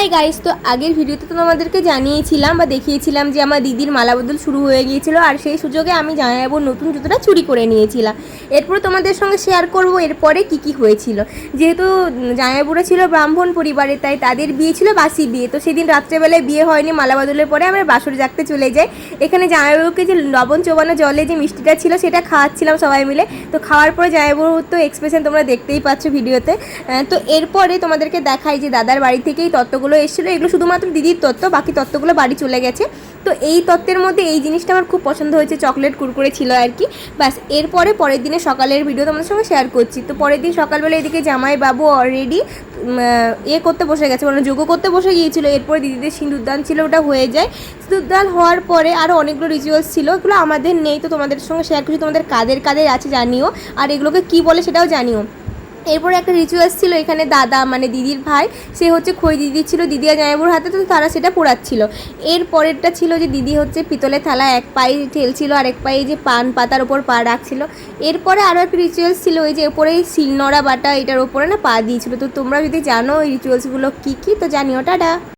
Hi guys, তো আগের ভিডিওতে তো তোমাদেরকে জানিয়েছিলাম বা দেখিয়েছিলাম যে আমার দিদির মালা বদল শুরু হয়ে গিয়েছিল, আর সেই সুযোগে আমি জামাইবাবুর নতুন জুতোটা চুরি করে নিয়েছিলাম। এরপরে তোমাদের সঙ্গে শেয়ার করব এরপরে কি কি হয়েছিল। যেহেতু জামাইবাবুরা ছিল ব্রাহ্মণ পরিবারে, তাই তাদের বিয়ে ছিল বাসি বিয়ে। তো সেদিন রাত্রেবেলায় বিয়ে হয়নি, মালা বদলের পরে আমরা বাসর জাগতে চলে যাই। এখানে জামাইবাবুকে যে লবণ চোবানো জলে যে মিষ্টিটা ছিল সেটা খাওয়াচ্ছিলাম সবাই মিলে। তো খাওয়ার পরে জামাইবাবুর তো এক্সপ্রেশন তোমরা দেখতেই পাচ্ছ ভিডিওতে। তো এরপরে তোমাদেরকে দেখাই যে দাদার বাড়ি থেকেই তত্ত্বগুলো এসেছিলো। এগুলো শুধুমাত্র দিদির তত্ত্ব, বাকি তত্ত্বগুলো বাড়ি চলে গেছে। তো এই তত্ত্বের মধ্যে এই জিনিসটা আমার খুব পছন্দ হয়েছে, চকলেট কুরকুরে ছিল আর কি। ব্যাস, এরপরে পরের দিনে সকালের ভিডিও তোমাদের সঙ্গে শেয়ার করছি। তো পরের দিন সকালবেলা এদিকে জামাইবাবু অলরেডি করতে বসে গেছে, মানে যোগ্য করতে বসে গিয়েছিলো। এরপরে দিদিদের সিঁদুরদান ছিল, ওটা হয়ে যায়। সিঁদুরদান হওয়ার পরে আরও অনেকগুলো রিচুয়ালস ছিল, এগুলো আমাদের নেই। তো তোমাদের সঙ্গে শেয়ার করছি, তোমাদের কাদের কাদের আছে জানিও, আর এগুলোকে কী বলে সেটাও জানিও। এরপরে একটা রিচুয়ালস ছিল, এখানে দাদা মানে দিদির ভাই, সে হচ্ছে খই দিদি ছিল দিদি আর জামাইবাবুর হাতে, তো তারা সেটা পোড়াচ্ছিল। এর পরেরটা ছিল যে দিদি হচ্ছে পিতলের থালা এক পায়ে ঠেলছিল আর এক পায়ে যে পান পাতার ওপর পা রাখছিল। এরপরে আরও একটা রিচুয়ালস ছিল, ওই যে ওপরেই শিলনোড়া বাটা এটার ওপরে না পা দিয়েছিল। তো তোমরা যদি জানো এই রিচুয়ালসগুলো কী কী তো জানিও। টাটা।